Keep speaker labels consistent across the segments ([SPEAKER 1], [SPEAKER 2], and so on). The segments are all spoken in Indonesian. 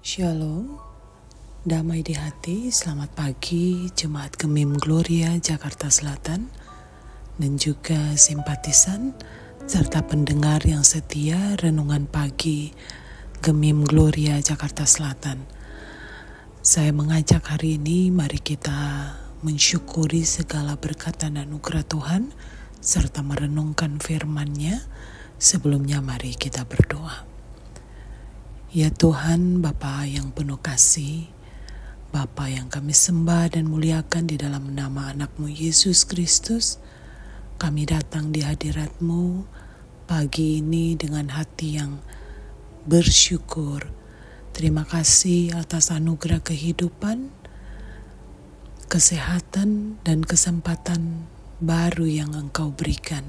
[SPEAKER 1] Shalom, damai di hati, selamat pagi Jemaat Gemim Gloria Jakarta Selatan dan juga simpatisan serta pendengar yang setia renungan pagi Gemim Gloria Jakarta Selatan. Saya mengajak hari ini mari kita mensyukuri segala berkat dan anugerah Tuhan serta merenungkan firman-Nya. Sebelumnya mari kita berdoa. Ya Tuhan, Bapa yang penuh kasih, Bapa yang kami sembah dan muliakan di dalam nama anak-Mu Yesus Kristus, kami datang di hadirat-Mu pagi ini dengan hati yang bersyukur. Terima kasih atas anugerah kehidupan, kesehatan, dan kesempatan baru yang Engkau berikan.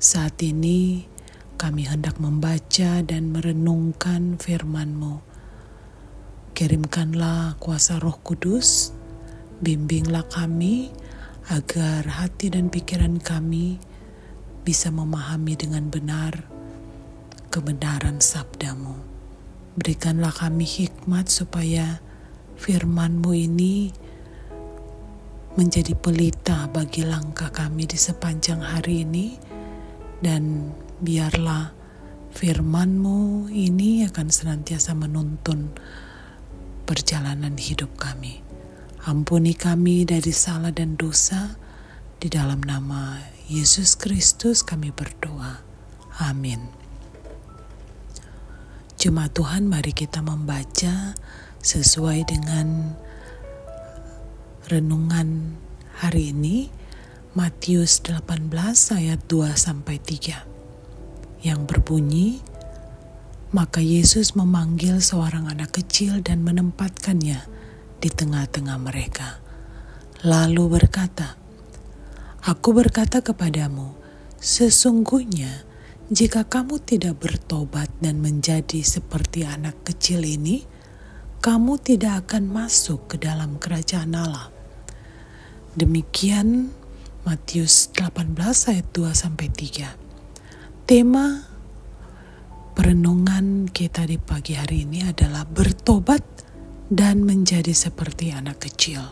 [SPEAKER 1] Saat ini kami hendak membaca dan merenungkan firman-Mu. Kirimkanlah kuasa Roh Kudus, bimbinglah kami agar hati dan pikiran kami bisa memahami dengan benar kebenaran sabda-Mu. Berikanlah kami hikmat supaya firman-Mu ini menjadi pelita bagi langkah kami di sepanjang hari ini, dan biarlah firman-Mu ini akan senantiasa menuntun perjalanan hidup kami. Ampuni kami dari salah dan dosa. Di dalam nama Yesus Kristus kami berdoa. Amin. Jemaat Tuhan, mari kita membaca sesuai dengan renungan hari ini, Matius 18 ayat 2-3. Yang berbunyi, maka Yesus memanggil seorang anak kecil dan menempatkannya di tengah-tengah mereka. Lalu berkata, Aku berkata kepadamu, sesungguhnya jika kamu tidak bertobat dan menjadi seperti anak kecil ini, kamu tidak akan masuk ke dalam kerajaan Allah. Demikian Matius 18 ayat 2-3. Tema perenungan kita di pagi hari ini adalah bertobat dan menjadi seperti anak kecil.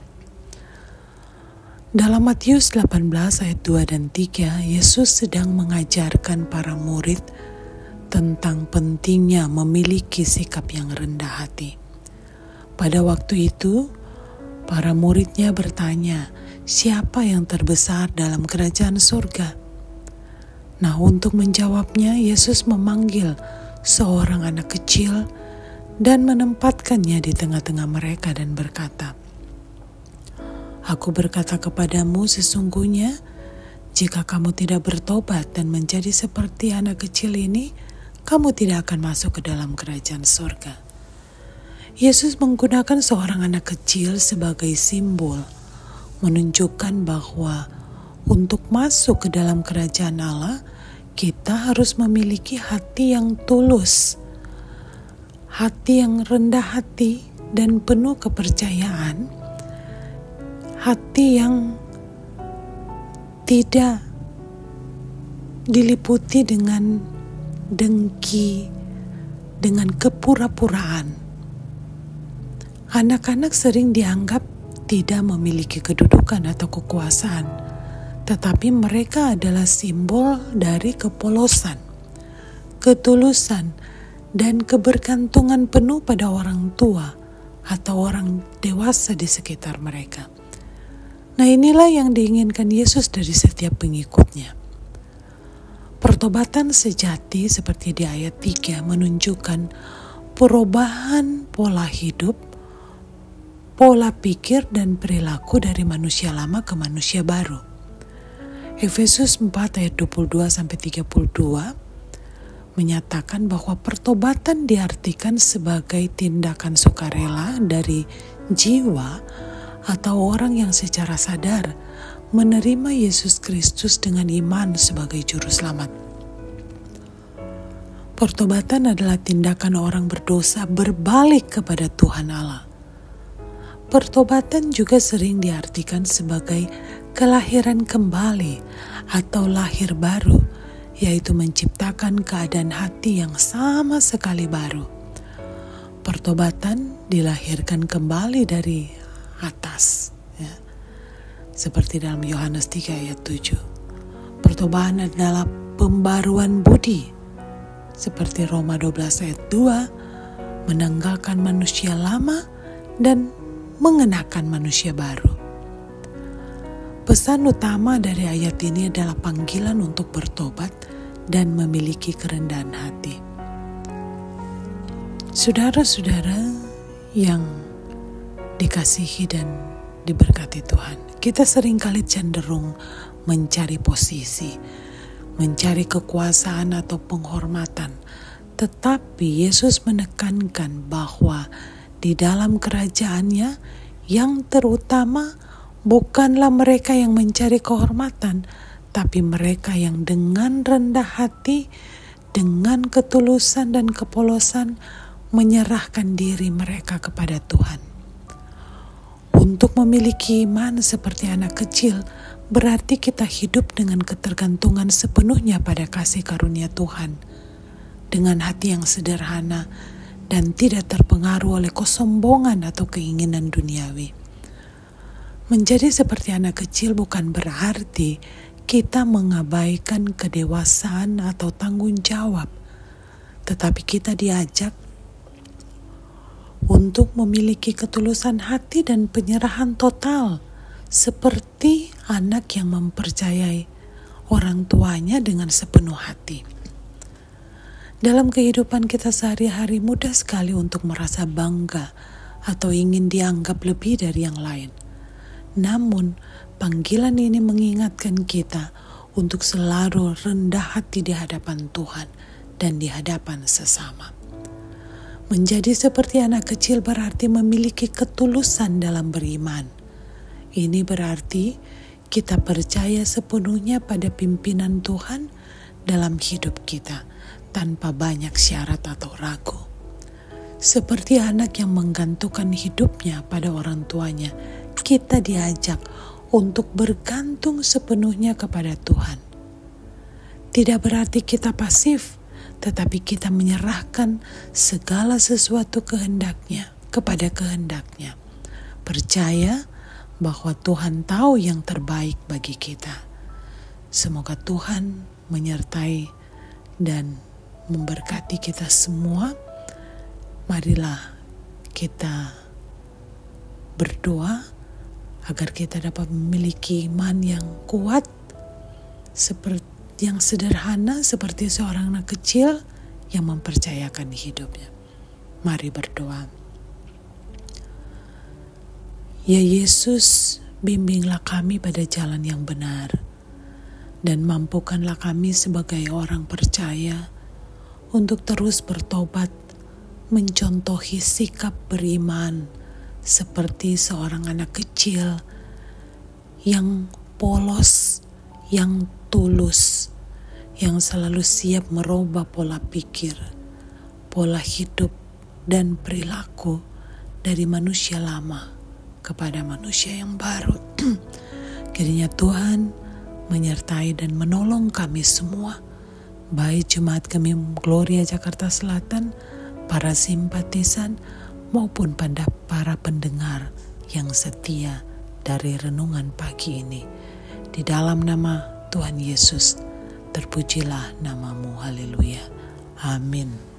[SPEAKER 1] Dalam Matius 18 ayat 2 dan 3, Yesus sedang mengajarkan para murid tentang pentingnya memiliki sikap yang rendah hati. Pada waktu itu, para murid-Nya bertanya, siapa yang terbesar dalam kerajaan surga? Nah, untuk menjawabnya, Yesus memanggil seorang anak kecil dan menempatkannya di tengah-tengah mereka dan berkata, Aku berkata kepadamu, sesungguhnya jika kamu tidak bertobat dan menjadi seperti anak kecil ini, kamu tidak akan masuk ke dalam kerajaan surga. Yesus menggunakan seorang anak kecil sebagai simbol, menunjukkan bahwa untuk masuk ke dalam kerajaan Allah, kita harus memiliki hati yang tulus, hati yang rendah hati dan penuh kepercayaan, hati yang tidak diliputi dengan dengki, dengan kepura-puraan. Anak-anak sering dianggap tidak memiliki kedudukan atau kekuasaan, tetapi mereka adalah simbol dari kepolosan, ketulusan, dan kebergantungan penuh pada orang tua atau orang dewasa di sekitar mereka. Nah, inilah yang diinginkan Yesus dari setiap pengikutnya. Pertobatan sejati seperti di ayat 3 menunjukkan perubahan pola hidup, pola pikir dan perilaku dari manusia lama ke manusia baru. Efesus 4 ayat 22-32 menyatakan bahwa pertobatan diartikan sebagai tindakan sukarela dari jiwa atau orang yang secara sadar menerima Yesus Kristus dengan iman sebagai juru selamat. Pertobatan adalah tindakan orang berdosa berbalik kepada Tuhan Allah. Pertobatan juga sering diartikan sebagai kelahiran kembali atau lahir baru, yaitu menciptakan keadaan hati yang sama sekali baru. Pertobatan dilahirkan kembali dari atas, ya. Seperti dalam Yohanes 3 ayat 7. Pertobatan adalah pembaruan budi. Seperti Roma 12 ayat 2, menanggalkan manusia lama dan mengenakan manusia baru. Pesan utama dari ayat ini adalah panggilan untuk bertobat dan memiliki kerendahan hati. Saudara-saudara yang dikasihi dan diberkati Tuhan, kita seringkali cenderung mencari posisi, mencari kekuasaan atau penghormatan. Tetapi Yesus menekankan bahwa di dalam kerajaannya yang terutama bukanlah mereka yang mencari kehormatan, tapi mereka yang dengan rendah hati, dengan ketulusan dan kepolosan menyerahkan diri mereka kepada Tuhan. Untuk memiliki iman seperti anak kecil berarti kita hidup dengan ketergantungan sepenuhnya pada kasih karunia Tuhan, dengan hati yang sederhana dan tidak terpengaruh oleh kesombongan atau keinginan duniawi. Menjadi seperti anak kecil bukan berarti kita mengabaikan kedewasaan atau tanggung jawab, tetapi kita diajak untuk memiliki ketulusan hati dan penyerahan total, seperti anak yang mempercayai orang tuanya dengan sepenuh hati. Dalam kehidupan kita sehari-hari mudah sekali untuk merasa bangga atau ingin dianggap lebih dari yang lain. Namun, panggilan ini mengingatkan kita untuk selalu rendah hati di hadapan Tuhan dan di hadapan sesama. Menjadi seperti anak kecil berarti memiliki ketulusan dalam beriman. Ini berarti kita percaya sepenuhnya pada pimpinan Tuhan dalam hidup kita tanpa banyak syarat atau ragu. Seperti anak yang menggantungkan hidupnya pada orang tuanya, kita diajak untuk bergantung sepenuhnya kepada Tuhan. Tidak berarti kita pasif, tetapi kita menyerahkan segala sesuatu kehendaknya kepada kehendaknya. Percaya bahwa Tuhan tahu yang terbaik bagi kita. Semoga Tuhan menyertai dan memberkati kita semua. Marilah kita berdoa agar kita dapat memiliki iman yang kuat, seperti yang sederhana seperti seorang anak kecil yang mempercayakan hidupnya. Mari berdoa. Ya Yesus, bimbinglah kami pada jalan yang benar, dan mampukanlah kami sebagai orang percaya untuk terus bertobat, mencontohi sikap beriman seperti seorang anak kecil yang polos, yang tulus, yang selalu siap merubah pola pikir, pola hidup, dan perilaku dari manusia lama kepada manusia yang baru. Kiranya Tuhan menyertai dan menolong kami semua, baik jemaat kami Gloria Jakarta Selatan, para simpatisan, maupun pada para pendengar yang setia dari renungan pagi ini. Di dalam nama Tuhan Yesus, terpujilah namamu, haleluya, amin.